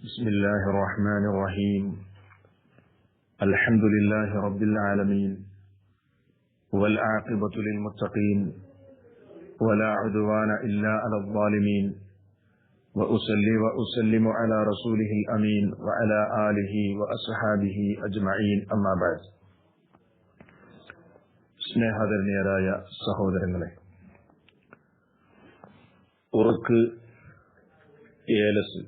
بسم الله الرحمن الرحيم. الحمد لله رب العالمين، والعاقبة للمتقين، ولا عدوان إلا على الظالمين، وأصلي وأسلم على رسوله الأمين وعلى آله وأصحابه أجمعين. أما بعد. സ്നേഹധന്യരായ സഹോദരങ്ങളെ, ഉറുക്ക്, ഏലസ്,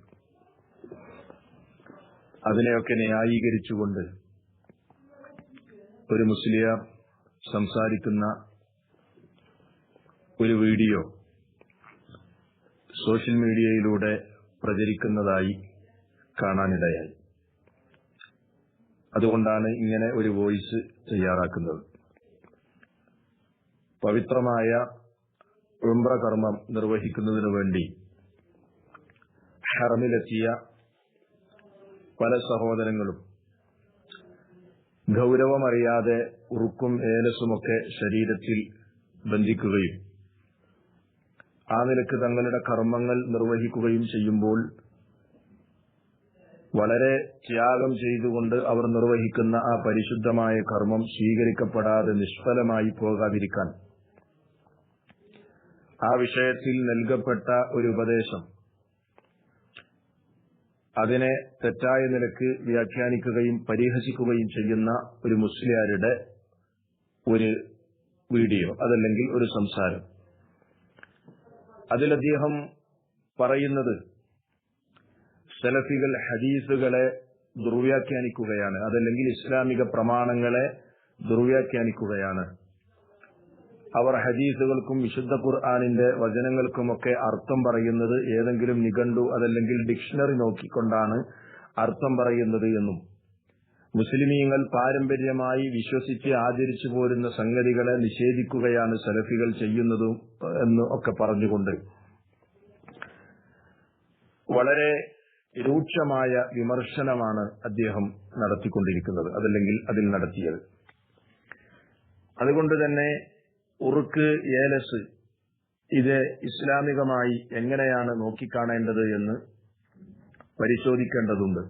അതിനെയൊക്കെ ന്യായീകരിച്ചുകൊണ്ട് ഒരു മുസ്ലിയാർ സംസാരിക്കുന്ന ഒരു വീഡിയോ സോഷ്യൽ മീഡിയയിലൂടെ പ്രചരിക്കുന്നതായി കാണാനിടയായി. അതുകൊണ്ടാണ് ഇങ്ങനെ ഒരു വോയിസ് തയ്യാറാക്കുന്നത്. പവിത്രമായ ഉംറ കർമ്മം നിർവഹിക്കുന്നതിനു വേണ്ടി ഹറമിലെത്തിയ പല സഹോദരങ്ങളും ഗൗരവമറിയാതെ ഉറുക്കും ഏലസുമൊക്കെ ശരീരത്തിൽ ബന്ധിക്കുകയും ആ നിലക്ക് തങ്ങളുടെ കർമ്മങ്ങൾ നിർവഹിക്കുകയും ചെയ്യുമ്പോൾ വളരെ ത്യാഗം ചെയ്തുകൊണ്ട് അവർ നിർവഹിക്കുന്ന ആ പരിശുദ്ധമായ കർമ്മം സ്വീകരിക്കപ്പെടാതെ നിഷ്ഫലമായി പോകാതിരിക്കാൻ ആ വിഷയത്തിൽ നൽകപ്പെട്ട ഒരു ഉപദേശം, അതിനെ തെറ്റായ നിലക്ക് വ്യാഖ്യാനിക്കുകയും പരിഹസിക്കുകയും ചെയ്യുന്ന ഒരു മുസ്ലിയാരുടെ ഒരു വീഡിയോ, അതല്ലെങ്കിൽ ഒരു സംസാരം. അതിൽ അദ്ദേഹം പറയുന്നത് സലഫികൾ ഹദീസുകളെ ദുർവ്യാഖ്യാനിക്കുകയാണ്, അതല്ലെങ്കിൽ ഇസ്ലാമിക പ്രമാണങ്ങളെ ദുർവ്യാഖ്യാനിക്കുകയാണ്. അവർ ഹദീസുകൾക്കും വിശുദ്ധ ഖുർആനിന്റെ വചനങ്ങൾക്കുമൊക്കെ അർത്ഥം പറയുന്നത് ഏതെങ്കിലും നിഘണ്ടു അതല്ലെങ്കിൽ ഡിക്ഷണറി നോക്കിക്കൊണ്ടാണ് അർത്ഥം പറയുന്നത് എന്നും മുസ്ലിമീങ്ങൾ പാരമ്പര്യമായി വിശ്വസിച്ച് ആചരിച്ചു പോരുന്ന സംഗതികളെ നിഷേധിക്കുകയാണ് സലഫികൾ ചെയ്യുന്നതും എന്ന് ഒക്കെ പറഞ്ഞുകൊണ്ട് വളരെ രൂക്ഷമായ വിമർശനമാണ് അദ്ദേഹം നടത്തിക്കൊണ്ടിരിക്കുന്നത്, അതല്ലെങ്കിൽ അതിൽ നടത്തിയത്. അതുകൊണ്ട് തന്നെ ഉറുക്ക്, ഏലസ് ഇത് ഇസ്ലാമികമായി എങ്ങനെയാണ് നോക്കിക്കാണേണ്ടത് എന്ന് പരിശോധിക്കേണ്ടതുണ്ട്.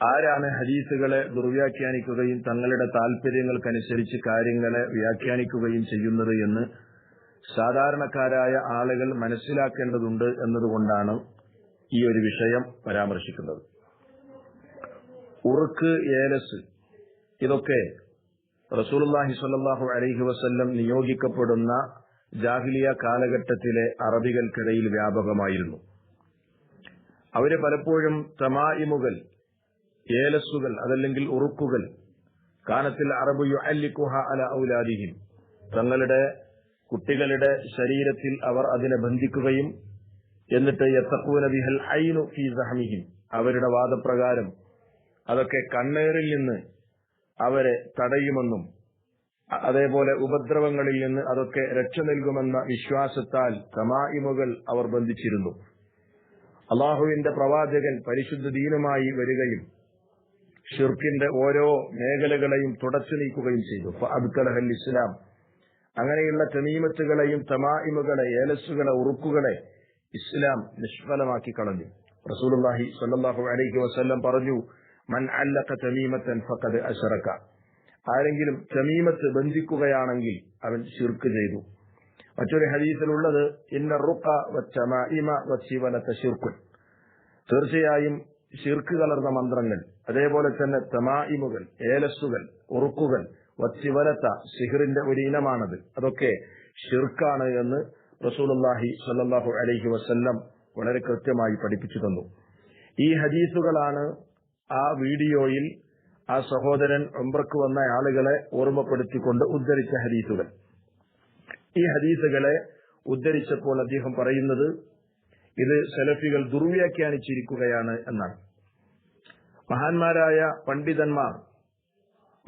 ആരാണ് ഹദീസുകളെ ദുർവ്യാഖ്യാനിക്കുകയും തങ്ങളുടെ താൽപര്യങ്ങൾക്കനുസരിച്ച് കാര്യങ്ങളെ വ്യാഖ്യാനിക്കുകയും ചെയ്യുന്നത് എന്ന് സാധാരണക്കാരായ ആളുകൾ മനസ്സിലാക്കേണ്ടതുണ്ട് എന്നതുകൊണ്ടാണ് ഈ ഒരു വിഷയം പരാമർശിക്കുന്നത്. ഉറുക്ക്, ഏലസ് ഇതൊക്കെ റസൂലുള്ളാഹി സ്വല്ലല്ലാഹു അലൈഹി വസല്ലം നിയോഗിക്കപ്പെടുന്ന ജാഹിലിയ കാലഘട്ടത്തിലെ അറബികൾക്കിടയിൽ വ്യാപകമായിരുന്നു. അവര് പലപ്പോഴും തമായിമുകൾ, ഏലസുകൾ അതല്ലെങ്കിൽ ഉറുക്കുകൾ കാനത്തിൽ അറബു യുഅല്ലിഖുഹ അല ഔലാദിഹിം, തങ്ങളുടെ കുട്ടികളുടെ ശരീരത്തിൽ അവർ അതിനെ ബന്ധിക്കുകയും എന്നിട്ട് യത്തഖൂന ബിഹൽ ഐനു ഫീ സഹമിഹിം, അവരുടെ വാദപ്രകാരം അതൊക്കെ കണ്ണേറിൽ നിന്ന് അവരെ തടയുമെന്നും അതേപോലെ ഉപദ്രവങ്ങളിൽ നിന്ന് അതൊക്കെ രക്ഷ നൽകുമെന്ന വിശ്വാസത്താൽ തമായിമുകൾ അവർ ബന്ധിച്ചിരുന്നു. അള്ളാഹുവിന്റെ പ്രവാചകൻ പരിശുദ്ധ ദീനുമായി വരികയും ഷിർക്കിന്റെ ഓരോ മേഖലകളെയും തുടച്ചു നീക്കുകയും ചെയ്തു. ഫഅബ്തലഹൽ ഇസ്ലാം, അങ്ങനെയുള്ള തമീമത്തുകളെയും തമായിമുകളെ, ഏലസുകളെ, ഉറുക്കുകളെ ഇസ്ലാം നിഷ്ഫലമാക്കി കളഞ്ഞു. റസൂലുള്ളാഹി സ്വല്ലല്ലാഹു അലൈഹി വസല്ലം പറഞ്ഞു, മൻ അല്ലഖ തമീമത്തൻ ഫഖദ് അശ്റക, ആരെങ്കിലും തമീമത്ത് ബന്ധിക്കുകയാണെങ്കിൽ അവൻ ശിർക്ക് ചെയ്തു. മറ്റൊരു ഹദീസിലുള്ളത് ഇന്ന റുഖ വത്തമാഇമ വസിവലത ശിർക്കുൻ, തീർച്ചയായും ശിർക്ക് കലർന്ന മന്ത്രങ്ങൾ, അതേപോലെ തന്നെ തമായിമുകൾ, ഏലസുകൾ, ഉറുക്കുകൾ, വസിവലത സിഹറിന്റെ ഒരു ഇനമാണത്, അതൊക്കെ ശിർക്കാണ് എന്ന് റസൂലുള്ളാഹി സ്വല്ലല്ലാഹു അലൈഹി വസല്ലം വളരെ കൃത്യമായി പഠിപ്പിച്ചു തന്നു. ഈ ഹദീസുകളാണ് ആ വീഡിയോയിൽ ആ സഹോദരൻ ഉംറക്ക് വന്ന ആളുകളെ ഓർമ്മപ്പെടുത്തിക്കൊണ്ട് ഉദ്ധരിച്ച ഹദീസുകൾ. ഈ ഹദീസുകളെ ഉദ്ധരിച്ചപ്പോൾ അദ്ദേഹം പറയുന്നത് ഇത് സലഫികൾ ദുർവ്യാഖ്യാനിച്ചിരിക്കുകയാണ് എന്നാണ്. മഹാന്മാരായ പണ്ഡിതന്മാർ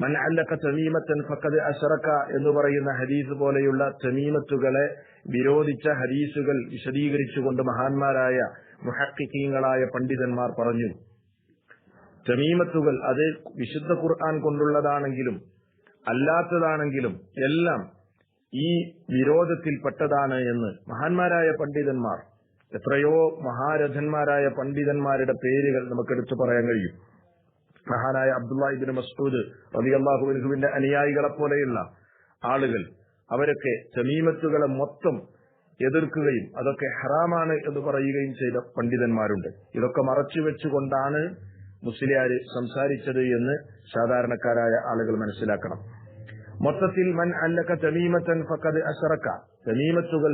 മൻ അല്ലഖ തമീമത്തൻ ഫഖദ് അശ്റക എന്ന് പറയുന്ന ഹദീസ് പോലെയുള്ള തമീമത്തുകളെ വിരോധിച്ച ഹദീസുകൾ വിശദീകരിച്ചുകൊണ്ട് മഹാന്മാരായ മുഹഖിഖീങ്ങളായ പണ്ഡിതന്മാർ പറഞ്ഞു, തമീമത്തുകൾ അത് വിശുദ്ധ ഖുർആൻ കൊണ്ടുള്ളതാണെങ്കിലും അല്ലാത്തതാണെങ്കിലും എല്ലാം ഈ വിരോധത്തിൽപ്പെട്ടതാണ് എന്ന് മഹാന്മാരായ പണ്ഡിതന്മാർ എത്രയോ മഹാരഥന്മാരായ പണ്ഡിതന്മാരുടെ പേരുകൾ നമുക്കെടുത്തു പറയാൻ കഴിയും. മഹാനായ അബ്ദുല്ലാഹി ഇബ്നു മസ്ഊദ് റളിയല്ലാഹു അൻഹുവിന്റെ അനുയായികളെ പോലെയുള്ള ആളുകൾ, അവരൊക്കെ തമീമത്തുകളെ മൊത്തം എതിർക്കുകയും അതൊക്കെ ഹറാമാണ് എന്ന് പറയുകയും ചെയ്ത പണ്ഡിതന്മാരുണ്ട്. ഇതൊക്കെ മറച്ചു വെച്ചുകൊണ്ടാണ് മുസ്ലിയാര് സംസാരിച്ചത് എന്ന് സാധാരണക്കാരായ ആളുകൾ മനസ്സിലാക്കണം. മൊത്തത്തിൽ മൻ അല്ലക തമീമത്തൻ ഫഖദ് അശ്റക, തമീമത്തുകൾ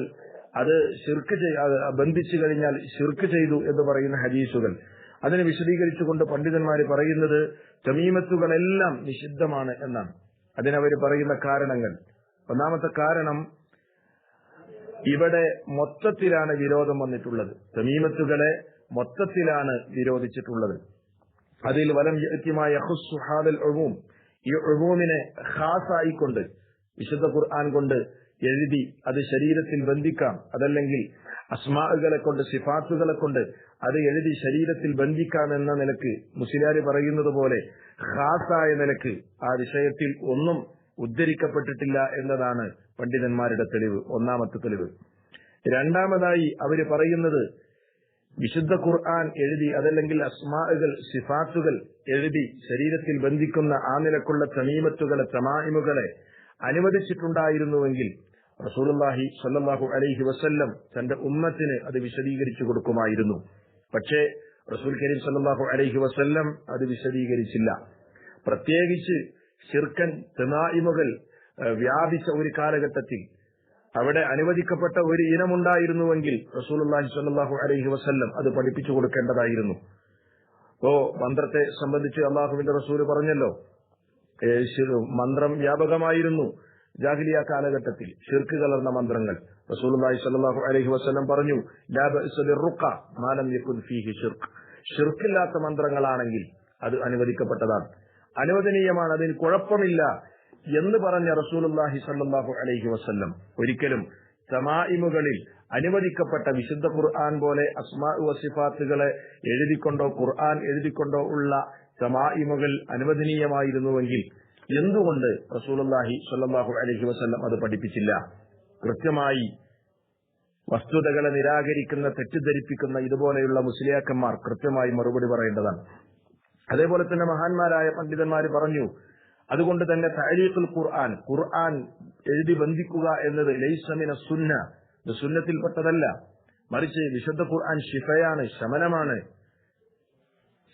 അത് ശിർക്ക് ബന്ധിച്ചു കഴിഞ്ഞാൽ ശിർക്ക് ചെയ്തു എന്ന് പറയുന്ന ഹദീസുകൾ, അതിനെ വിശദീകരിച്ചുകൊണ്ട് പണ്ഡിതന്മാര് പറയുന്നത് തമീമത്തുകളെല്ലാം നിഷിദ്ധമാണ് എന്നാണ്. അതിനവർ പറയുന്ന കാരണങ്ങൾ, ഒന്നാമത്തെ കാരണം, ഇവിടെ മൊത്തത്തിലാണ് വിരോധം വന്നിട്ടുള്ളത്. തമീമത്തുകളെ മൊത്തത്തിലാണ് വിരോധിച്ചിട്ടുള്ളത്. അതിൽ വലം യഅ്തിമായ ഖുസ്സു ഹാദൽ ഉമൂം, ഈ ഉമൂമിനെ ഖാസായിക്കൊണ്ട് വിശുദ്ധ ഖുർആൻ കൊണ്ട് എഴുതി അത് ശരീരത്തിൽ ബന്ധിക്കാം, അതല്ലെങ്കിൽ അസ്മാഉകളെ കൊണ്ട് സിഫാത്തുകളെ കൊണ്ട് അത് എഴുതി ശരീരത്തിൽ ബന്ധിക്കാം എന്ന നിലക്ക് മുസ്ലിയാര് പറയുന്നത് പോലെ ഖാസായ നിലക്ക് ആ വിഷയത്തിൽ ഒന്നും ഉദ്ധരിക്കപ്പെട്ടിട്ടില്ല എന്നതാണ് പണ്ഡിതന്മാരുടെ തെളിവ്, ഒന്നാമത്തെ തെളിവ്. രണ്ടാമതായി അവര് പറയുന്നത് വിശുദ്ധ ഖുർആൻ എഴുതി അതല്ലെങ്കിൽ അസ്മാഉകൾ സിഫാത്തുകൾ എഴുതി ശരീരത്തിൽ ബന്ധിക്കുന്ന ആ നിലക്കുള്ള തമീമത്തുകളെ തമായിമുകളെ അനുവദിച്ചിട്ടുണ്ടായിരുന്നുവെങ്കിൽ റസൂലുള്ളാഹി സ്വല്ലല്ലാഹു അലൈഹി വസല്ലം തന്റെ ഉമ്മത്തിന് അത് വിശദീകരിച്ചു കൊടുക്കുമായിരുന്നു. പക്ഷേ റസൂൽ കരീം സ്വല്ലല്ലാഹു അലൈഹി വസല്ലം അത് വിശദീകരിച്ചില്ല. പ്രത്യേകിച്ച് ശിർക്കൻ തമായിമുകൾ വ്യാപിച്ച ഒരു കാലഘട്ടത്തിൽ അവിടെ അനുവദിക്കപ്പെട്ട ഒരു ഇനമുണ്ടായിരുന്നുവെങ്കിൽ റസൂലുള്ളാഹി സ്വല്ലല്ലാഹു അലൈഹി വസല്ലം അത് പഠിപ്പിച്ചു കൊടുക്കേണ്ടതായിരുന്നു. മന്ത്രത്തെ സംബന്ധിച്ച് അള്ളാഹുവിന്റെ റസൂല് പറഞ്ഞല്ലോ, മന്ത്രം വ്യാപകമായിരുന്നു ജാഹിലിയ കാലഘട്ടത്തിൽ, ശിർക്ക് കലർന്ന മന്ത്രങ്ങൾ. റസൂലുള്ളാഹി സ്വല്ലല്ലാഹു അലൈഹി വസല്ലം പറഞ്ഞു, ലാ ബഅസ ബിർറുഖ മാ ലം യകുൻ ഫീഹി ശിർക്ക്, ശിർക്കില്ലാത്ത മന്ത്രങ്ങളാണെങ്കിൽ അത് അനുവദിക്കപ്പെട്ടതാണ്, അനുവദനീയമാണ്, അതിന് കുഴപ്പമില്ല എന്ന് പറഞ്ഞ റസൂലുള്ളാഹി സ്വല്ലല്ലാഹു അലൈഹി വസല്ലം ഒരിക്കലും തമായിമുകളിൽ അനുവദിക്കപ്പെട്ട വിശുദ്ധ ഖുർആൻ പോലെ അസ്മാഉ വസിഫാത്തുകളെ എഴുതിക്കൊണ്ടോ ഖുർആൻ എഴുതിക്കൊണ്ടോ ഉള്ള തമായിമുകൾ അനുവദനീയമായിരുന്നുവെങ്കിൽ എന്തുകൊണ്ട് റസൂലുള്ളാഹി സ്വല്ലല്ലാഹു അലൈഹി വസല്ലം അത് പഠിപ്പിച്ചില്ല? കൃത്യമായി വസ്തുതകളെ നിരാകരിക്കുന്ന, തെറ്റിദ്ധരിപ്പിക്കുന്ന ഇതുപോലെയുള്ള മുസ്ലിയാക്കന്മാർ കൃത്യമായി മറുപടി പറയേണ്ടതാണ്. അതേപോലെ തന്നെ മഹാന്മാരായ പണ്ഡിതന്മാർ പറഞ്ഞു, അതുകൊണ്ട് തന്നെ തഅലീഖുൽ ഖുർആൻ, ഖുർആൻ എഴുതി ബന്ധിക്കുക എന്നത് ലൈസ മിന സുന്ന, ഇത് സുന്നത്തിൽപ്പെട്ടതല്ല. മറിച്ച് വിശുദ്ധ ഖുർആൻ ശിഫയാണ്, ശമനമാണ്.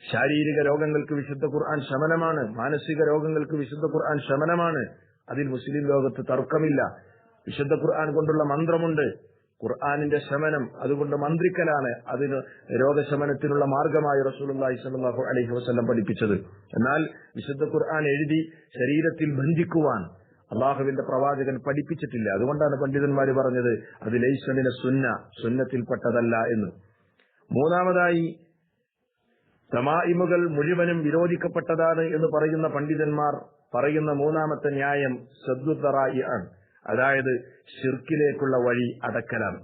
ശാരീരിക രോഗങ്ങൾക്ക് വിശുദ്ധ ഖുർആൻ ശമനമാണ്, മാനസിക രോഗങ്ങൾക്ക് വിശുദ്ധ ഖുർആൻ ശമനമാണ്. അതിൽ മുസ്ലിം ലോകത്ത് തർക്കമില്ല. വിശുദ്ധ ഖുർആൻ കൊണ്ടുള്ള മന്ത്രമുണ്ട്, ഖുർആനിന്റെ ശമനം അതുകൊണ്ട് മന്ത്രിക്കലാണ് അതിന് രോഗശമനത്തിനുള്ള മാർഗമായി റസൂലുള്ളാഹി സ്വല്ലല്ലാഹു അലൈഹി വസല്ലം പഠിപ്പിച്ചത്. എന്നാൽ വിശുദ്ധ ഖുർആൻ എഴുതി ശരീരത്തിൽ ബന്ധിക്കുവാൻ അള്ളാഹുവിന്റെ പ്രവാചകൻ പഠിപ്പിച്ചിട്ടില്ല. അതുകൊണ്ടാണ് പണ്ഡിതന്മാര് പറഞ്ഞത് അത് ലൈസ മിന സുന്ന, സുന്നത്തിൽപ്പെട്ടതല്ല എന്ന്. മൂന്നാമതായി തമായിമുകൾ മുഴുവനും വിരോധിക്കപ്പെട്ടതാണ് എന്ന് പറയുന്ന പണ്ഡിതന്മാർ പറയുന്ന മൂന്നാമത്തെ ന്യായം സദ്ദു ദറാഇ ആണ്, അതായത് ശിർക്കിലേക്കുള്ള വഴി അടക്കലാണ്.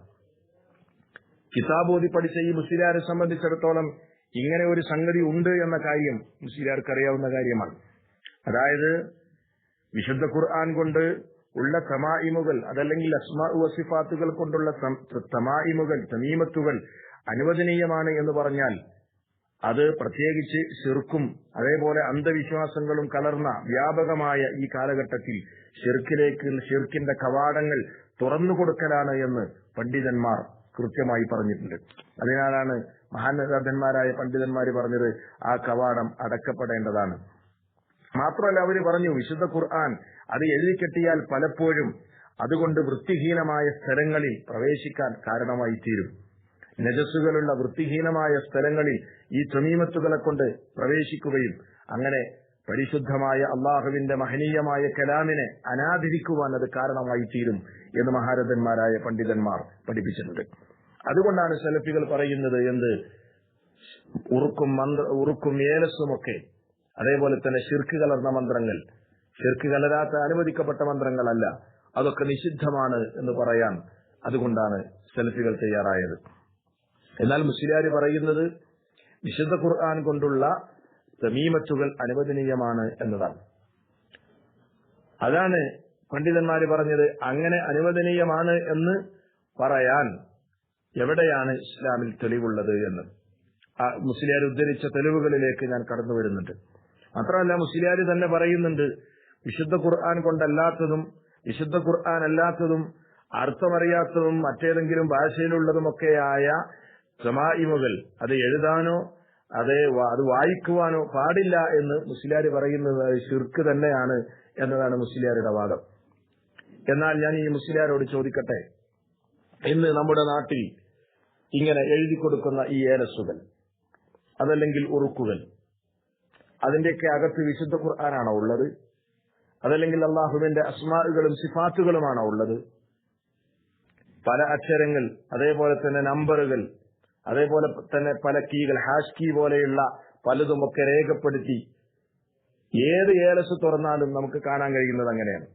കിതാബോധി പഠിച്ച ഈ മുസ്ലിയാരെ സംബന്ധിച്ചിടത്തോളം ഇങ്ങനെ ഒരു സംഗതി ഉണ്ട് എന്ന കാര്യം മുസ്ലിയാർക്ക് അറിയാവുന്ന കാര്യമാണ്. അതായത് വിശുദ്ധ ഖുർആൻ കൊണ്ട് ഉള്ള തമായിമുകൾ അതല്ലെങ്കിൽ അസ്മാഉ വസിഫാത്തുകൾ കൊണ്ടുള്ള തമായിമുകൾ തമീമത്തുകൾ അനുവദനീയമാണ് എന്ന് പറഞ്ഞാൽ അത് പ്രത്യേകിച്ച് ശിർക്കും അതേപോലെ അന്ധവിശ്വാസങ്ങളും കലർന്ന വ്യാപകമായ ഈ കാലഘട്ടത്തിൽ ഷിർക്കിന്റെ കവാടങ്ങൾ തുറന്നുകൊടുക്കലാണ് എന്ന് പണ്ഡിതന്മാർ കൃത്യമായി പറഞ്ഞിട്ടുണ്ട്. അതിനാലാണ് മഹാനരാധന്മാരായ പണ്ഡിതന്മാർ പറഞ്ഞത് ആ കവാടം അടക്കപ്പെടേണ്ടതാണ്. മാത്രമല്ല അവര് പറഞ്ഞു, വിശുദ്ധ ഖുർആൻ അത് എഴുതിക്കെട്ടിയാൽ പലപ്പോഴും അതുകൊണ്ട് വൃത്തിഹീനമായ സ്ഥലങ്ങളിൽ പ്രവേശിക്കാൻ കാരണമായി തീരും. നജസ്സുകളുള്ള വൃത്തിഹീനമായ സ്ഥലങ്ങളിൽ ഈ തമീമത്തുകളെ കൊണ്ട് പ്രവേശിക്കുകയും അങ്ങനെ പരിശുദ്ധമായ അള്ളാഹുവിന്റെ മഹനീയമായ കലാമിനെ അനാദരിക്കുവാൻ അത് കാരണമായി തീരും എന്ന് മഹാരഥന്മാരായ പണ്ഡിതന്മാർ പഠിപ്പിച്ചിട്ടുണ്ട്. അതുകൊണ്ടാണ് സലഫികൾ പറയുന്നത് എന്ത്, ഉറുക്കും ഏലസുമൊക്കെ അതേപോലെ തന്നെ ശിർക്ക് കലർന്ന മന്ത്രങ്ങൾ, ശിർക്ക് കലരാത്ത അനുവദിക്കപ്പെട്ട മന്ത്രങ്ങളല്ല, അതൊക്കെ നിഷിദ്ധമാണ് എന്ന് പറയാൻ അതുകൊണ്ടാണ് സലഫികൾ തയ്യാറായത്. എന്നാൽ മുസ്ലിയാര് പറയുന്നത് വിശുദ്ധ ഖുർആൻ കൊണ്ടുള്ള തമീമത്തുകൾ അനുവദനീയമാണ് എന്നതാണ്. അതാണ് പണ്ഡിതന്മാര് പറഞ്ഞത്. അങ്ങനെ അനുവദനീയമാണ് എന്ന് പറയാൻ എവിടെയാണ് ഇസ്ലാമിൽ തെളിവുള്ളത് എന്ന് മുസ്ലിയാർ ഉദ്ധരിച്ച തെളിവുകളിലേക്ക് ഞാൻ കടന്നു വരുന്നുണ്ട്. മാത്രമല്ല മുസ്ലിയാർ തന്നെ പറയുന്നുണ്ട്, വിശുദ്ധ ഖുർആൻ കൊണ്ടല്ലാത്തതും വിശുദ്ധ ഖുർആൻ അല്ലാത്തതും അർത്ഥമറിയാത്തതും മറ്റേതെങ്കിലും ഭാഷയിലുള്ളതുമൊക്കെയായ തമായിമുകൾ അത് എഴുതാനോ അത് വായിക്കുവാനോ പാടില്ല എന്ന് മുസ്ലിയാർ പറയുന്നത് ശിർക്ക് തന്നെയാണ് എന്നതാണ് മുസ്ലിയാരുടെ വാദം. എന്നാൽ ഞാൻ ഈ മുസ്ലിയാരോട് ചോദിക്കട്ടെ, ഇന്ന് നമ്മുടെ നാട്ടിൽ ഇങ്ങനെ എഴുതി കൊടുക്കുന്ന ഈ ഏലസുകൾ അതല്ലെങ്കിൽ ഉറുക്കുകൾ, അതിന്റെയൊക്കെ അകത്ത് വിശുദ്ധ ഖുർആനാണോ ഉള്ളത്? അതല്ലെങ്കിൽ അള്ളാഹുവിന്റെ അസ്മാഉകളും സിഫാത്തുകളുമാണോ ഉള്ളത്? പല അക്ഷരങ്ങൾ, അതേപോലെ തന്നെ നമ്പറുകൾ, അതേപോലെ തന്നെ പല കീകൾ, ഹാഷ് കീ പോലെയുള്ള പലതുമൊക്കെ രേഖപ്പെടുത്തി ഏത് ഏലസ് തുറന്നാലും നമുക്ക് കാണാൻ കഴിയുന്നത് അങ്ങനെയാണ്.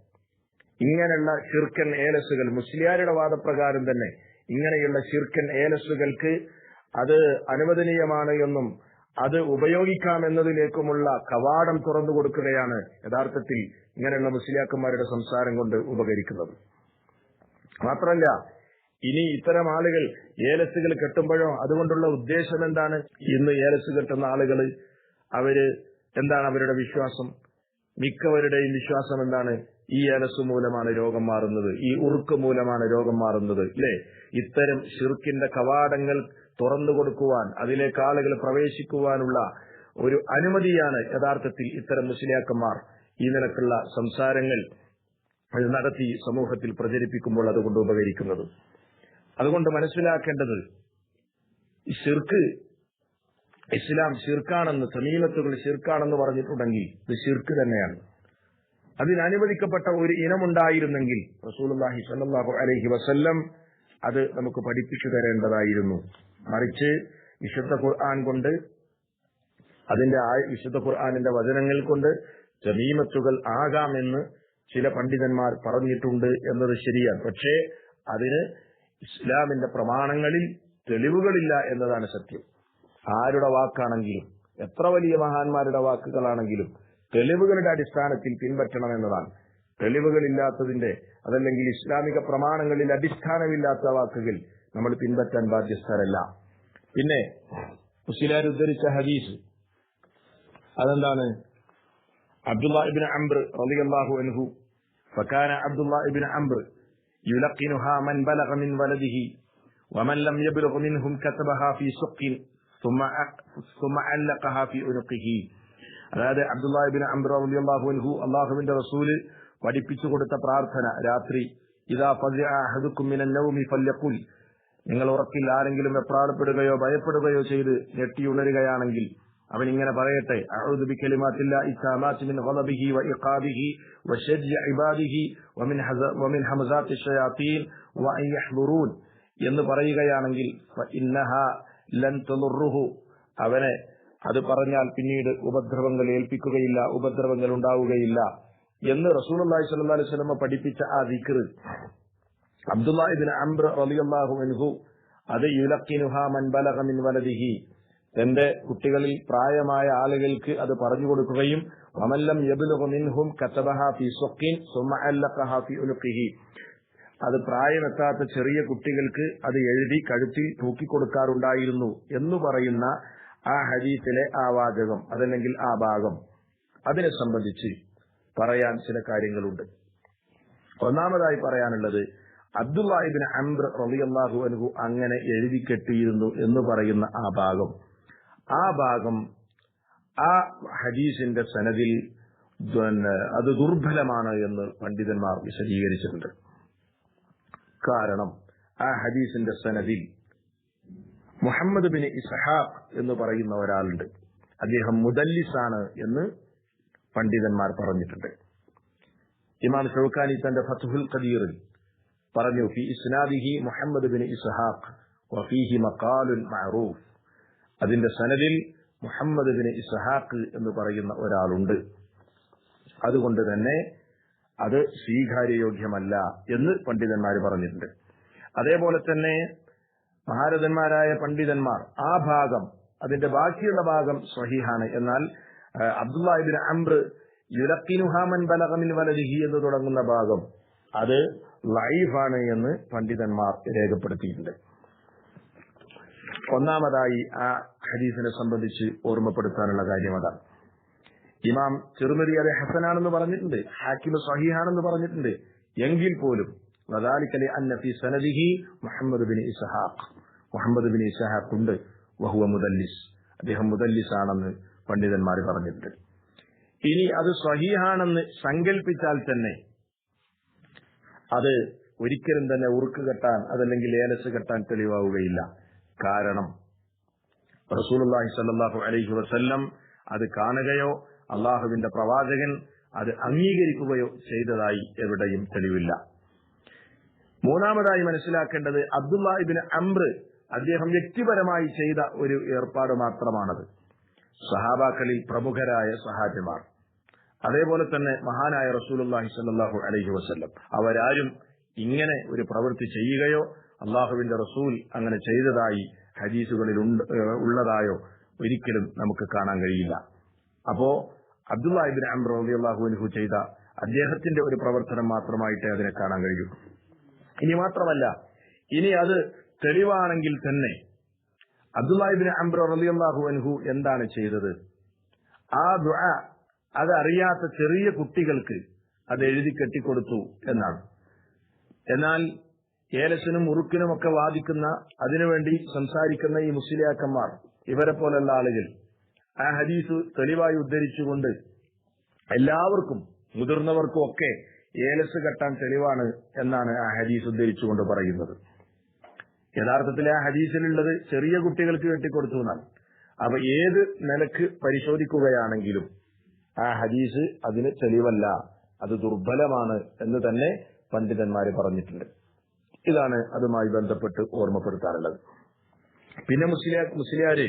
ഇങ്ങനെയുള്ള ശിർക്കൻ ഏലസുകൾ മുസ്ലിയാരുടെ വാദപ്രകാരം തന്നെ ഇങ്ങനെയുള്ള ശിർക്കൻ ഏലസുകൾക്ക് അത് അനുവദനീയമാണ് എന്നും അത് ഉപയോഗിക്കാം എന്നതിലേക്കുമുള്ള കവാടം തുറന്നു കൊടുക്കുകയാണ് യഥാർത്ഥത്തിൽ ഇങ്ങനെയുള്ള മുസ്ലിയാക്കന്മാരുടെ സംസാരം കൊണ്ട് ഉപകരിക്കുന്നത്. മാത്രമല്ല, ഇനി ഇത്തരം ആളുകൾ ഏലസുകൾ കെട്ടുമ്പോഴോ അതുകൊണ്ടുള്ള ഉദ്ദേശം എന്താണ്? ഇന്ന് ഏലസ് കെട്ടുന്ന ആളുകൾ എന്താണ് അവരുടെ വിശ്വാസം? മിക്കവരുടെയും വിശ്വാസം എന്താണ്? ഈ ഏലസ് മൂലമാണ് രോഗം മാറുന്നത്, ഈ ഉറുക്ക് മൂലമാണ് രോഗം മാറുന്നത്, അല്ലെ? ഇത്തരം ശിർക്കിന്റെ കവാടങ്ങൾ തുറന്നു കൊടുക്കുവാൻ, അതിലേക്ക് ആളുകൾ പ്രവേശിക്കുവാനുള്ള ഒരു അനുമതിയാണ് യഥാർത്ഥത്തിൽ ഇത്തരം മുസ്ലിയാക്കന്മാർ ഈ നിലക്കുള്ള സംസാരങ്ങൾ നടത്തി സമൂഹത്തിൽ പ്രചരിപ്പിക്കുമ്പോൾ അതുകൊണ്ട് ഉപകരിക്കുന്നത്. അതുകൊണ്ട് മനസ്സിലാക്കേണ്ടത്, ശിർക്ക് ഇസ്ലാം ശിർക്കാണെന്ന്, തമീമത്തുകൾ ശിർക്കാണെന്ന് പറഞ്ഞിട്ടുണ്ടെങ്കിൽ ഇത് ശിർക്ക് തന്നെയാണ്. അതിനനുവദിക്കപ്പെട്ട ഒരു ഇനമുണ്ടായിരുന്നെങ്കിൽ റസൂലുള്ളാഹി സ്വല്ലല്ലാഹു അലൈഹി വസല്ലം അത് നമുക്ക് പഠിപ്പിച്ചു തരേണ്ടതായിരുന്നു. മറിച്ച് വിശുദ്ധ ഖുർആൻ കൊണ്ട്, വിശുദ്ധ ഖുർആനിന്റെ വചനങ്ങൾ കൊണ്ട് തമീമത്തുകൾ ആകാമെന്ന് ചില പണ്ഡിതന്മാർ പറഞ്ഞിട്ടുണ്ട് എന്നത് ശരിയാണ്. പക്ഷേ അതിന് ഇസ്ലാമിന്റെ പ്രമാണങ്ങളിൽ തെളിവുകളില്ല എന്നതാണ് സത്യം. ആരുടെ വാക്കാണെങ്കിലും, എത്ര വലിയ മഹാന്മാരുടെ വാക്കുകളാണെങ്കിലും തെളിവുകളുടെ അടിസ്ഥാനത്തിൽ പിൻപറ്റണമെന്നതാണ്. തെളിവുകളില്ലാത്തതിന്റെ, അതല്ലെങ്കിൽ ഇസ്ലാമിക പ്രമാണങ്ങളിൽ അടിസ്ഥാനമില്ലാത്ത വാക്കുകൾ നമ്മൾ പിൻപറ്റാൻ ബാധ്യസ്ഥരല്ല. പിന്നെ മുസ്ലിയാർ ഉദ്ധരിച്ച ഹദീസ് അതെന്താണ്? അബ്ദുല്ലാഹ് ഇബ്നു അംർ റളിയല്ലാഹു അൻഹു, ഫകാന അബ്ദുല്ലാഹ് ഇബ്നു അംർ യുലഖിനുഹാ മൻ ബലഗ മിൻ വലദിഹി വമൻ ലം യബ്ലുഗ് മിൻഹും കതബഹാ ഫീ സുഖിൻ ثم علقها في عنقه. അതായത് അബ്ദുല്ലാഹ് ഇബ്നു അംർ റളിയല്ലാഹു അൻഹു അല്ലാഹുവിന്റെ റസൂല് പഠിപ്പിച്ചു കൊടുത്ത പ്രാർത്ഥന, രാത്രി ഇദാ ഫസിഅ അഹദുക്കും മിനൻ നൗമി ഫല്യഖുൽ, നിങ്ങൾ ഉറക്കിൽ ആരെങ്കിലും വെപ്രാളപ്പെടുകയോ ഭയപ്പെടുകയോ ചെയ്ത് ഞെട്ടിയുണരുകയാണെങ്കിൽ അവൻ ഇങ്ങനെ പറയട്ടെ, അഊദു ബികലിമാത്തില്ലാഹി തആമാത്തി മിൻ ഗളബിഹി വഇഖാബിഹി വശർരി ഇബാദിഹി വമിൻ ഹമസാത്തി ശയാത്തീൻ വഅൻ യഹ്ദുറൂൻ എന്ന് പറയുകയാണെങ്കിൽ ഫഇന്നഹാ ലൻ തളുറുഹു, അവനെ അത് പറഞ്ഞാൽ പിന്നീട് ഉപദ്രവങ്ങൾ ഏൽപ്പിക്കുകയില്ല, ഉപദ്രവങ്ങൾ ഉണ്ടാവുകയില്ല എന്ന് റസൂലുള്ളാഹി സ്വല്ലല്ലാഹു അലൈഹി വസല്ലം പഠിപ്പിച്ച ആ ദിക്ർ അബ്ദുല്ലാഹ് ഇബ്നു അംർ റളിയല്ലാഹു അൻഹു അത് യുലഖിനുഹാ മൻ ബലഗ മിൻ വലദിഹി, തന്റെ കുട്ടികളിൽ പ്രായമായ ആളുകൾക്ക് അത് പറഞ്ഞു കൊടുക്കുകയും വമൻ ലം യബ്ലുഗ് മിൻഹും കതബഹാ ഫീ സുഖിൻ സുമ്മ അല്ലഖഹാ ഫീ ഉൽഖിഹി, അത് പ്രായമെത്താത്ത ചെറിയ കുട്ടികൾക്ക് അത് എഴുതി കഴുത്തിൽ തൂക്കിക്കൊടുക്കാറുണ്ടായിരുന്നു എന്ന് പറയുന്ന ആ ഹദീസിലെ ആ വാചകം, അതല്ലെങ്കിൽ ആ ഭാഗം, അതിനെ സംബന്ധിച്ച് പറയാൻ ചില കാര്യങ്ങളുണ്ട്. ഒന്നാമതായി പറയാനുള്ളത്, അബ്ദുല്ലാഹ് ഇബ്നു അംർ റളിയല്ലാഹു അൻഹു അങ്ങനെ എഴുതി കെട്ടിയിരുന്നു എന്ന് പറയുന്ന ആ ഭാഗം ആ ഹദീസിന്റെ സനദിൽ അത് ദുർബലമാണ് എന്ന് പണ്ഡിതന്മാർ വിശദീകരിച്ചിട്ടുണ്ട്. കാരണം ആ ഹദീസിന്റെ സനദിൽ മുഹമ്മദ് ബിൻ ഇസ്ഹാഖ് എന്ന് പറയുന്ന ഒരാളുണ്ട്. അദ്ദേഹം മുദല്ലിസാണ് എന്ന് പണ്ഡിതന്മാർ പറഞ്ഞിട്ടുണ്ട്. ഇമാം ഷൗക്കാനി തന്റെ ഫത്ഹുൽ ഖദീറിൽ പറഞ്ഞു, ഫി ഇസ്നാദിഹി മുഹമ്മദ് ബിൻ ഇസ്ഹാഖ് വഫീഹി മഖാലുൻ മഅറൂഫ്, അതിന്റെ സനദിൽ മുഹമ്മദ് ബിൻ ഇസ്ഹാഖ് എന്ന് പറയുന്ന ഒരാളുണ്ട്, അതുകൊണ്ട് തന്നെ അത് സ്വീകാര്യയോഗ്യമല്ല എന്ന് പണ്ഡിതന്മാർ പറഞ്ഞിട്ടുണ്ട്. അതേപോലെ തന്നെ മഹാരഥന്മാരായ പണ്ഡിതന്മാർ ആ ഭാഗം, അതിന്റെ ബാക്കിയുള്ള ഭാഗം സ്വഹീഹാണ്, എന്നാൽ അബ്ദുല്ലാഹ് ഇബ്നു അംർ യുലഖിനുഹാ മൻ ബലഗ മിൻ വലദിഹി എന്ന് തുടങ്ങുന്ന ഭാഗം അത് ലൈഫാണ് എന്ന് പണ്ഡിതന്മാർ രേഖപ്പെടുത്തിയിട്ടുണ്ട്. ഒന്നാമതായി ആ ഹദീസിനെ സംബന്ധിച്ച് ഓർമ്മപ്പെടുത്താനുള്ള കാര്യം അതാണ്. ഇമാം തിർമിദി അത് ഹസനാണെന്ന് പറഞ്ഞിട്ടുണ്ട്, ഹാക്കിം സഹീഹാണെന്ന് പറഞ്ഞിട്ടുണ്ട്. എങ്കിൽ പോലും വദാലിക ലിഅന്ന ഫീ സനദിഹി മുഹമ്മദ് ബിൻ ഇസ്ഹാഖ് ഉണ്ട്, വഹുവ മുദല്ലിസ്, അദ്ദേഹം മുദല്ലിസ് ആണെന്ന് പണ്ഡിതന്മാർ പറഞ്ഞിട്ടുണ്ട്. ഇനി അത് സഹീഹാണെന്ന് സങ്കല്പിച്ചാൽ തന്നെ അത് ഒരിക്കലും തന്നെ ഉറുക്ക് കെട്ടാൻ അതല്ലെങ്കിൽ ഏലസ് കെട്ടാൻ തെളിവാവുകയില്ല. കാരണം റസൂലുള്ളാഹി സ്വല്ലല്ലാഹു അലൈഹി വസല്ലം അത് കാണുകയോ അള്ളാഹുവിന്റെ പ്രവാചകൻ അത് അംഗീകരിക്കുകയോ ചെയ്തതായി എവിടെയും തെളിവില്ല. മൂന്നാമതായി മനസ്സിലാക്കേണ്ടത് അബ്ദുല്ലാഹ് ഇബ്നു അംർ അദ്ദേഹം വ്യക്തിപരമായി ചെയ്ത ഒരു ഏർപ്പാട് മാത്രമാണത്. സഹാബാക്കളിൽ പ്രമുഖരായ സഹാബിമാർ, അതേപോലെ തന്നെ മഹാനായ റസൂലുള്ളാഹി സ്വല്ലല്ലാഹു അലൈഹി വസല്ലം അവരാരും ഇങ്ങനെ ഒരു പ്രവൃത്തി ചെയ്യുകയോ അള്ളാഹുവിന്റെ റസൂൽ അങ്ങനെ ചെയ്തതായി ഹദീസുകളിൽ ഉള്ളതായോ ഒരിക്കലും നമുക്ക് കാണാൻ കഴിയില്ല. അപ്പോ അബ്ദുല്ലാഹ് ഇബ്നു അംർ റളിയല്ലാഹു അൻഹു ചെയ്ത അദ്ദേഹത്തിന്റെ ഒരു പ്രവർത്തനം മാത്രമായിട്ടേ അതിനെ കാണാൻ കഴിയൂ. ഇനി മാത്രമല്ല, ഇനി അത് തെളിവാണെങ്കിൽ തന്നെ അബ്ദുല്ലാഹ് ഇബ്നു അംർ റളിയല്ലാഹു അൻഹു എന്താണ് ചെയ്തത്? ആ ദുആ അത് അറിയാത്ത ചെറിയ കുട്ടികൾക്ക് അത് എഴുതി കെട്ടിക്കൊടുത്തു എന്നാണ്. എന്നാൽ ഏലസിനും ഉറുക്കിനുമൊക്കെ വാദിക്കുന്ന, അതിനുവേണ്ടി സംസാരിക്കുന്ന ഈ മുസ്ലിയാക്കന്മാർ, ഇവരെ പോലുള്ള ആളുകൾ ആ ഹദീസ് തെളിവായി ഉദ്ധരിച്ചുകൊണ്ട് എല്ലാവർക്കും മുതിർന്നവർക്കും ഒക്കെ ഏലസ് കെട്ടാൻ തെളിവാണ് എന്നാണ് ആ ഹദീസ് ഉദ്ധരിച്ചുകൊണ്ട് പറയുന്നത്. യഥാർത്ഥത്തിൽ ആ ഹദീസിലുള്ളത് ചെറിയ കുട്ടികൾക്ക് കെട്ടിക്കൊടുത്തു എന്നാണ്. അപ്പൊ ഏത് നിലക്ക് പരിശോധിക്കുകയാണെങ്കിലും ആ ഹദീസ് അതിന് തെളിവല്ല, അത് ദുർബലമാണ് എന്ന് തന്നെ പണ്ഡിതന്മാര് പറഞ്ഞിട്ടുണ്ട്. ഇതാണ് അതുമായി ബന്ധപ്പെട്ട് ഓർമ്മപ്പെടുത്താറുള്ളത്. പിന്നെ മുസ്ലിയാര്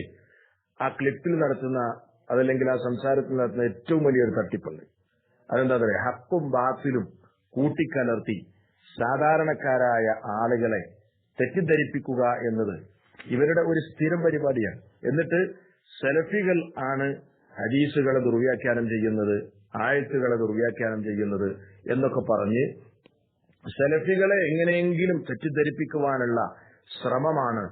ആ ക്ലിപ്പിൽ നടത്തുന്ന അതല്ലെങ്കിൽ ആ സംസാരത്തിൽ നടത്തുന്ന ഏറ്റവും വലിയൊരു തട്ടിപ്പുണ്ട്. അതെന്താ പറയുക, ഹക്കും ബാത്തിലും കൂട്ടിക്കലർത്തി സാധാരണക്കാരായ ആളുകളെ തെറ്റിദ്ധരിപ്പിക്കുക എന്നത് ഇവരുടെ ഒരു സ്ഥിരം പരിപാടിയാണ്. എന്നിട്ട് സലഫികൾ ആണ് ഹദീസുകളെ ദുർവ്യാഖ്യാനം ചെയ്യുന്നത്, ആയത്തുകളെ ദുർവ്യാഖ്യാനം ചെയ്യുന്നത് എന്നൊക്കെ പറഞ്ഞ് സലഫികളെ എങ്ങനെയെങ്കിലും തെറ്റിദ്ധരിപ്പിക്കുവാനുള്ള ശ്രമമാണ്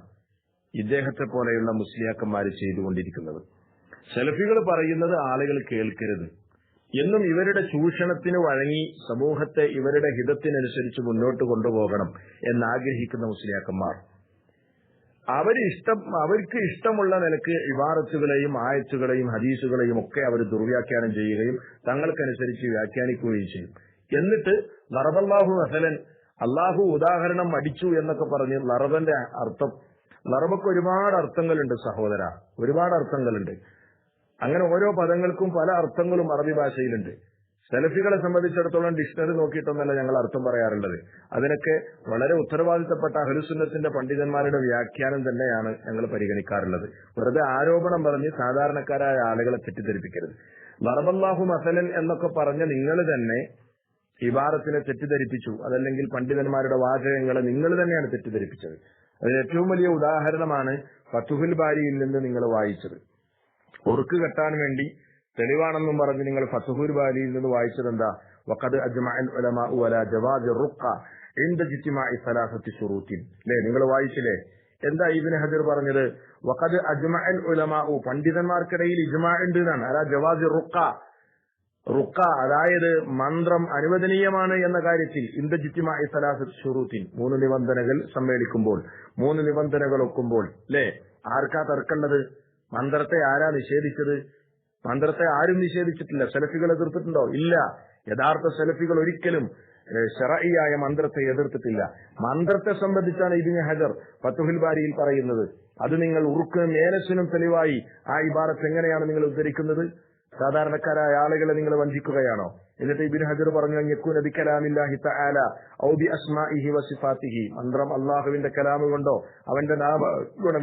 ഇദ്ദേഹത്തെ പോലെയുള്ള മുസ്ലിയാക്കന്മാർ ചെയ്തുകൊണ്ടിരിക്കുന്നത്. സലഫികൾ പറയുന്നത് ആളുകൾ കേൾക്കരുത് എന്നും ഇവരുടെ ചൂഷണത്തിന് വഴങ്ങി സമൂഹത്തെ ഇവരുടെ ഹിതത്തിനനുസരിച്ച് മുന്നോട്ട് കൊണ്ടുപോകണം എന്നാഗ്രഹിക്കുന്ന മുസ്ലിയാക്കന്മാർ അവർക്ക് ഇഷ്ടമുള്ള നിലക്ക് ഇബാറത്തുകളെയും ആയത്തുകളെയും ഹദീസുകളെയും ഒക്കെ അവർ ദുർവ്യാഖ്യാനം ചെയ്യുകയും തങ്ങൾക്കനുസരിച്ച് വ്യാഖ്യാനിക്കുകയും ചെയ്യും. എന്നിട്ട് ലറബല്ലാഹു മസലൻ, അള്ളാഹു ഉദാഹരണം അടിച്ചു എന്നൊക്കെ പറഞ്ഞ് ലറബന്റെ അർത്ഥം, ലറബക്ക് ഒരുപാട് അർത്ഥങ്ങളുണ്ട് സഹോദര, ഒരുപാട് അർത്ഥങ്ങളുണ്ട്. അങ്ങനെ ഓരോ പദങ്ങൾക്കും പല അർത്ഥങ്ങളും അറബി ഭാഷയിലുണ്ട്. സലഫികളെ സംബന്ധിച്ചിടത്തോളം ഡിക്ഷണറി നോക്കിയിട്ടൊന്നല്ല ഞങ്ങൾ അർത്ഥം പറയാറുള്ളത്. അതിനൊക്കെ വളരെ ഉത്തരവാദിത്തപ്പെട്ട അഹ്ലുസുന്നത്തിന്റെ പണ്ഡിതന്മാരുടെ വ്യാഖ്യാനം തന്നെയാണ് ഞങ്ങൾ പരിഗണിക്കാറുള്ളത്. വെറുതെ ആരോപണം പറഞ്ഞ് സാധാരണക്കാരായ ആളുകളെ തെറ്റിദ്ധരിപ്പിക്കരുത്. ലറബല്ലാഹു മസലൻ എന്നൊക്കെ പറഞ്ഞ നിങ്ങൾ തന്നെ ഇബാറത്തിനെ തെറ്റിദ്ധരിപ്പിച്ചു, അതല്ലെങ്കിൽ പണ്ഡിതന്മാരുടെ വാചകങ്ങളെ നിങ്ങൾ തന്നെയാണ് തെറ്റിദ്ധരിപ്പിച്ചത്. അതിന് ഏറ്റവും വലിയ ഉദാഹരണമാണ് ഫതുഹുൽ ബാരിയിൽ നിന്ന് നിങ്ങൾ വായിച്ചത്. ഉറുക്ക് കെട്ടാൻ വേണ്ടി തെളിവാണെന്നും പറഞ്ഞ് നിങ്ങൾ ഫതുഹുൽ ബാരിയിൽ നിന്ന് വായിച്ചത് എന്താ? വഖദ് അജ്മഅൽ ഉലമാഉ അലാ ജവാദി റുഖ ഇൻദ ഇജ്തിമാഇ സലാസത്തി ശുറൂത്തിൻ. അല്ലേ, നിങ്ങൾ വായിച്ചില്ലേ? എന്താ ഇബ്നു ഹജർ പറഞ്ഞത്? വഖദ് അജ്മഅൽ ഉലമാഉ, പണ്ഡിതന്മാർക്കിടയിൽ ഇജ്മാ ഉണ്ട് എന്നാണ്. അലാ ജവാദി റുഖ, റുഖ അതായത് മന്ത്രം അനുവദനീയമാണ് എന്ന കാര്യത്തിൽ ഇൻദ ഇജ്തിമാഇ സലാസത്തി ശുറൂത്തിൻ, 3 നിബന്ധനകൾ സമ്മേളിക്കുമ്പോൾ, 3 നിബന്ധനകൾ ഒക്കുമ്പോൾ. അല്ലേ, ആർക്കാ തർക്കമുള്ളത്? മന്ത്രത്തെ ആരാ നിഷേധിച്ചത്? മന്ത്രത്തെ ആരും നിഷേധിച്ചിട്ടില്ല. സലഫികൾ എതിർത്തിട്ടുണ്ടോ? ഇല്ല. യഥാർത്ഥ സലഫികൾ ഒരിക്കലും ശറഈയായ മന്ത്രത്തെ എതിർത്തിട്ടില്ല. മന്ത്രത്തെ സംബന്ധിച്ചാണ് ഇബ്നു ഹജർ ഫതുഹുൽ ബാരിയിൽ പറയുന്നത്. അത് നിങ്ങൾ ഉറുക്കിനും ഏലസിനും തെളിവായി ആ ഇബാറത്ത് എങ്ങനെയാണ് നിങ്ങൾ ഉദ്ധരിക്കുന്നത്? സാധാരണക്കാരായ ആളുകളെ നിങ്ങൾ വഞ്ചിക്കുകയാണോ? എന്നിട്ട് ഇബ്നു ഹജർ പറഞ്ഞു, യകൂന ബികലാമില്ലാഹി തആല ഔ ബി അസ്മാഇഹി വസിഫാതിഹി, മന്ത്രം അല്ലാഹുവിന്റെ കലാമ് കൊണ്ടോ അവന്റെ നാമ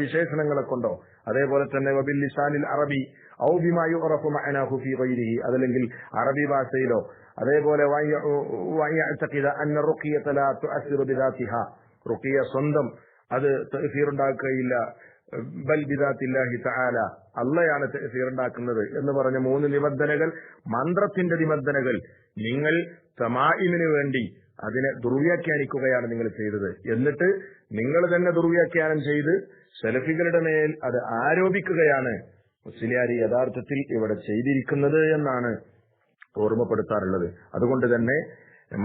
വിശേഷണങ്ങളെ കൊണ്ടോ, അതേപോലെ തന്നെ വബിൽ ലിസാനിൽ അറബി ഔ ബിമാ യുഅറഫു മഅനാഹു ഫീ ഗൈരിഹി, അതല്ലെങ്കിൽ അറബി ഭാഷയിലോ, അതേപോലെ വയഅതഖിദ അന്ന റുഖിയത ലാ തുഅസ്സിറു ബിദാതിഹാ, റുഖിയ സ്വന്തം അത് തഅ്സീർ ഉണ്ടാക്കുകയില്ല, ബൽ ബിദാത്തില്ലാഹി തആല, അള്ളയാണ് തഅ്സീർ ഉണ്ടാക്കുന്നത് എന്ന് പറഞ്ഞ 3 നിബന്ധനകൾ, മന്ത്രത്തിന്റെ നിബന്ധനകൾ നിങ്ങൾ തമായിമിന് വേണ്ടി അതിനെ ദുർവ്യാഖ്യാനിക്കുകയാണ് നിങ്ങൾ ചെയ്തത്. എന്നിട്ട് നിങ്ങൾ തന്നെ ദുർവ്യാഖ്യാനം ചെയ്ത് സലഫികളുടെ മേൽ അത് ആരോപിക്കുകയാണ് മുസ്ലിയാർ യഥാർത്ഥത്തിൽ ഇവിടെ ചെയ്തിരിക്കുന്നത് എന്നാണ് ഓർമ്മപ്പെടുത്താറുള്ളത്. അതുകൊണ്ട് തന്നെ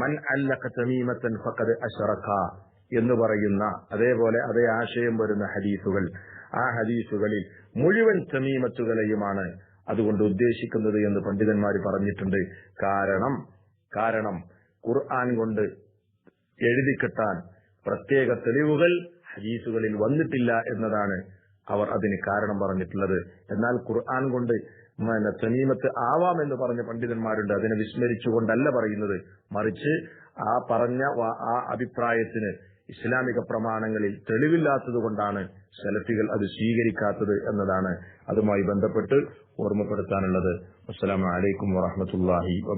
മൻ അല്ലഖ തമീമത്തൻ ഫഖദ് അശ്റക എന്ന് പറയുന്ന അതേപോലെ അതേ ആശയം വരുന്ന ഹദീസുകൾ, ആ ഹദീസുകളിൽ മുഴുവൻ തമീമത്തുകളെയുമാണ് അതുകൊണ്ട് ഉദ്ദേശിക്കുന്നത് എന്ന് പണ്ഡിതന്മാർ പറഞ്ഞിട്ടുണ്ട്. കാരണം ഖുർആൻ കൊണ്ട് എഴുതി കിട്ടാൻ പ്രത്യേക തെളിവുകൾ ഹദീസുകളിൽ വന്നിട്ടില്ല എന്നതാണ് അവർ അതിന് കാരണം പറഞ്ഞിട്ടുള്ളത്. എന്നാൽ ഖുർആൻ കൊണ്ട് തമീമത്ത് ആവാമെന്ന് പറഞ്ഞ പണ്ഡിതന്മാരുണ്ട്. അതിനെ വിസ്മരിച്ചുകൊണ്ടല്ല പറയുന്നത്, മറിച്ച് ആ പറഞ്ഞ ആ അഭിപ്രായത്തിന് ഇസ്ലാമിക പ്രമാണങ്ങളിൽ തെളിവില്ലാത്തത് കൊണ്ടാണ് സലഫികൾ അത് സ്വീകരിക്കാത്തത് എന്നതാണ് അതുമായി ബന്ധപ്പെട്ട് ഓർമ്മപ്പെടുത്താനുള്ളത്. അസ്സലാമു അലൈക്കും വറഹ്മത്തുള്ളാഹി